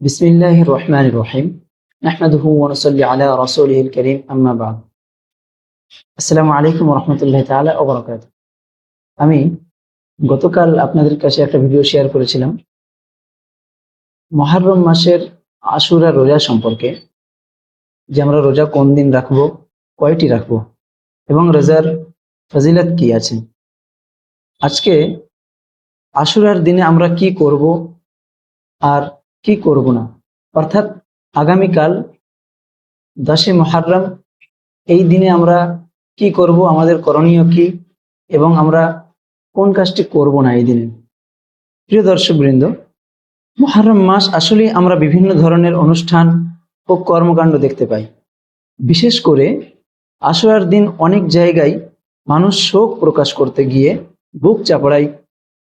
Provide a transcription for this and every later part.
বিসমিল্লাহির রহমানির রহিম। নাহমাদুহু ওয়া নুসাল্লি আলা রাসূলিহিল কারীম, আম্মা বা'দ। আসসালামু আলাইকুম ওয়া রাহমাতুল্লাহি তাআলা ওয়া বারাকাতুহু। আমি গতকাল আপনাদের কাছে একটা ভিডিও শেয়ার করেছিলাম মুহররম মাসের আশুরা রোজা সম্পর্কে, যে আমরা রোজা কোন দিন রাখবো, কয়টি রাখবো এবং রোজার ফজিলত কি আছে। আজকে আশুরার দিনে আমরা কি করব আর কি করব না, অর্থাৎ আগামীকাল 10 মুহররম, এই দিনে আমরা কি করব, আমাদের করণীয় কি এবং আমরা কোন কাজটি করব না এই দিনে। প্রিয় দর্শকবৃন্দ, মুহররম মাস আসলে আমরা বিভিন্ন ধরনের অনুষ্ঠান ও কর্মকাণ্ড দেখতে পাই। বিশেষ করে আশুরার দিন অনেক জায়গায় মানুষ শোক প্রকাশ করতে গিয়ে বুক চাপড়ায়,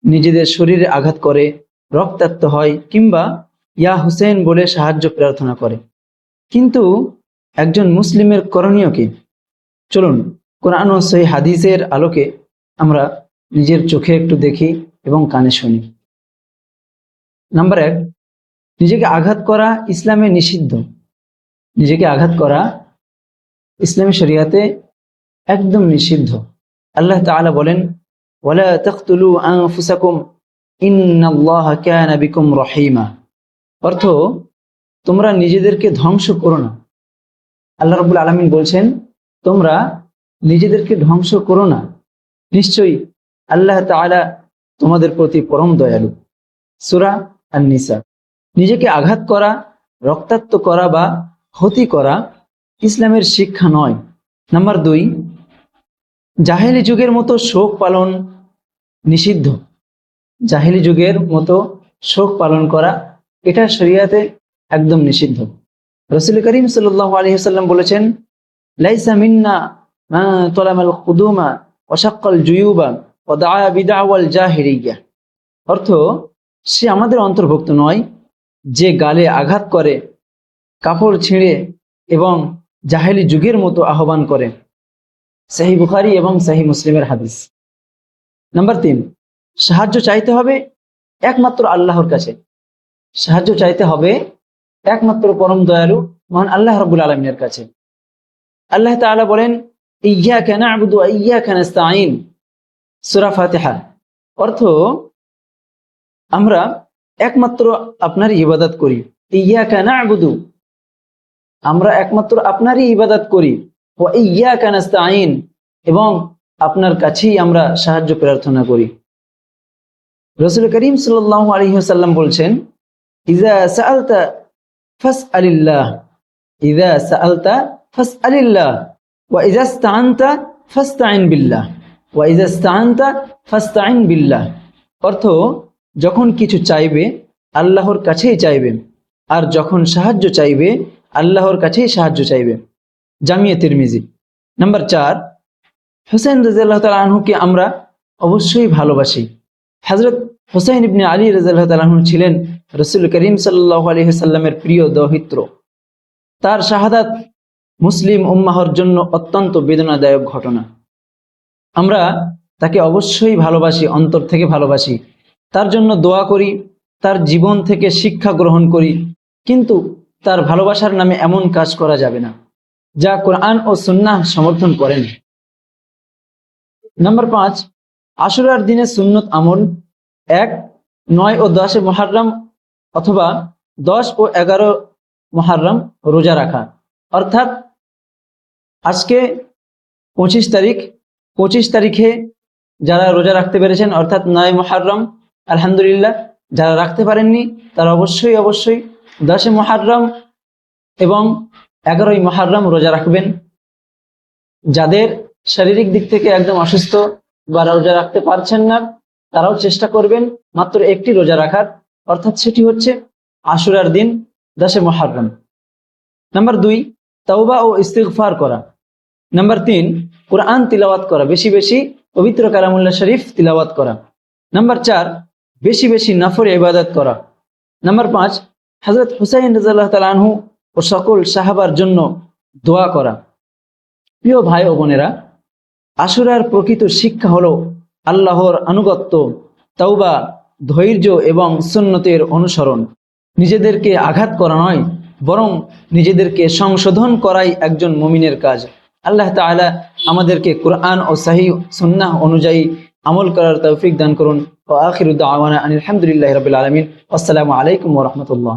নিজেদের শরীরে আঘাত করে, রক্তাক্ত হয় কিংবা ইয়া হুসেন বলে সাহায্য প্রার্থনা করে। কিন্তু একজন মুসলিমের করণীয় কি? চলুন কোরআন ও সহিহ হাদিসের আলোকে আমরা নিজের চোখে একটু দেখি এবং কানে শুনি। নাম্বার 1, নিজেকে আঘাত করা ইসলামে নিষিদ্ধ। নিজেকে আঘাত করা ইসলামী শরিয়াতে একদম নিষিদ্ধ। আল্লাহ তাআলা বলেন, ওয়ালা তাকতুলু আনফুসাকুম ইন্নাল্লাহা কানা বিকুম রহিমা। অর্থ, তোমরা নিজেদেরকে ধ্বংস করো না। আল্লাহ রাব্বুল আলামিন বলছেন, তোমরা নিজেদেরকে ধ্বংস করো না, নিশ্চয়ই আল্লাহ তাআলা তোমাদের প্রতি পরম দয়ালু। সূরা আন-নিসা। নিজেকে আঘাত করা, রক্তাক্ত করা বা ক্ষতি করা ইসলামের শিক্ষা নয়। নাম্বার 2, জাহেলি যুগের মতো শোক পালন নিষিদ্ধ। জাহেলি যুগের মতো শোক পালন করা এটা শরিয়াতে একদম নিষিদ্ধ। রাসূল করিম সাল্লাল্লাহু আলাইহি ওয়াসাল্লাম বলেছেন, লাইসা মিন্না মান তালামাল খুদুমা ওয়া শাক্কাল জুয়ুবা ওয়া দাআ বিদআওয়াল জাহিলিয়্যাহ। অর্থ, সে আমাদের অন্তর্ভুক্ত নয় যে গালে আঘাত করে, কাপড় ছিঁড়ে এবং জাহেলি যুগের মতো আহ্বান করে। সহিহ বুখারী এবং সহিহ মুসলিমের হাদিস। নাম্বার 3, সাহায্য চাইতে হবে একমাত্র আল্লাহর কাছে। সাহায্য চাইতে হবে একমাত্র পরম দয়ালু মহান আল্লাহ রাব্বুল আলামিনের কাছে। আল্লাহ তাআলা বলেন, ইয়্যাকা না'বুদু ওয়া ইয়্যাকা নাস্তাঈন, সূরা ফাতিহা। অর্থ, আমরা একমাত্র আপনারই ইবাদত করি। ইয়্যাকা না'বুদু, আমরা একমাত্র আপনারই ইবাদত করি। ওয়া ইয়্যাকা নাস্তাঈন, এবং আপনার কাছেই আমরা সাহায্য প্রার্থনা করি। রাসূল করিম সাল্লাল্লাহু আলাইহি ওয়াসাল্লাম বলছেন, ইযা সাআলতা ফাসআলিল্লাহ, ইযা সাআলতা ফাসআলিল্লাহ ওয়া ইযা ইসতাআনতা ফাসতাঈন বিল্লাহ ওয়া ইযা ইসতাআনতা ফাসতাঈন বিল্লাহ। অর্থ, যখন কিছু চাইবে আল্লাহর কাছেই চাইবে, আর যখন সাহায্য চাইবে আল্লাহর কাছেই সাহায্য চাইবে। জামিয়া তিরমিজি। নাম্বার 4, হুসাইন রাদিয়াল্লাহু তাআলা আনহুকে আমরা অবশ্যই ভালোবাসি। হযরত হুসাইন ইবনে আলী রাদিয়াল্লাহু তাআলা আনহু ছিলেন রাসূল করিম সাল্লাল্লাহু আলাইহি ওয়াসাল্লামের প্রিয় দৌহিত্র। তার শাহাদাত মুসলিম উম্মাহর জন্য অত্যন্ত বেদনাদায়ক ঘটনা। আমরা তাকে অবশ্যই ভালোবাসি, অন্তর থেকে ভালোবাসি, তার জন্য দোয়া করি, তার জীবন থেকে শিক্ষা গ্রহণ করি, কিন্তু তার ভালোবাসার নামে এমন কাজ করা যাবে না যা কোরআন ও সুন্নাহ সমর্থন করেন। নাম্বার 5, আশুরার দিনে সুন্নত আমল। 1, 9 ও 10 মুহররম অথবা 10 ও 11 মুহররম রোজা রাখা। অর্থাৎ আজকে 25 তারিখ, 25 তারিখে যারা রোজা রাখতে পেরেছেন, অর্থাৎ 9 মুহররম, আলহামদুলিল্লাহ। যারা রাখতে পারেননি তারা অবশ্যই 10 মুহররম এবং 11 মুহররম রোজা রাখবেন। যাদের শারীরিক দিক থেকে একদম অসুস্থ বা রোজা রাখতে পারছেন না, তারাও চেষ্টা করবেন মাত্র একটি রোজা রাখার, অর্থাৎ সেটি হচ্ছে আশুরার দিন 10 মুহররম। নাম্বার 2, তাওবা ও ইস্তিগফার করা। নাম্বার 3, কোরআন তিলাওয়াত করা, বেশি বেশি পবিত্র কালামুল্লাহ শরীফ তিলাওয়াত করা। নাম্বার 4, বেশি বেশি নফল ইবাদত করা। নাম্বার 5, হযরত হুসাইন রাদিয়াল্লাহু তাআলা আনহু ও সকল সাহাবার জন্য দোয়া করা। প্রিয় ভাই ও বোনেরা, আশুরার প্রকৃত শিক্ষা হলো আল্লাহর আনুগত্য, তাওবা, ধৈর্য এবং সুন্নতের অনুসরণ। নিজেদেরকে আঘাত করা নয়, বরং নিজেদেরকে সংশোধন করাই একজন মুমিনের কাজ। আল্লাহ তাআলা আমাদেরকে কোরআন ও সহিহ সুন্নাহ অনুযায়ী আমল করার তৌফিক দান করুন। ওয়া আখিরু দাওয়ানা আনিল হামদুলিল্লাহি রাব্বিল আলামিন। আসসালামু আলাইকুম ওয়া রাহমাতুল্লাহ।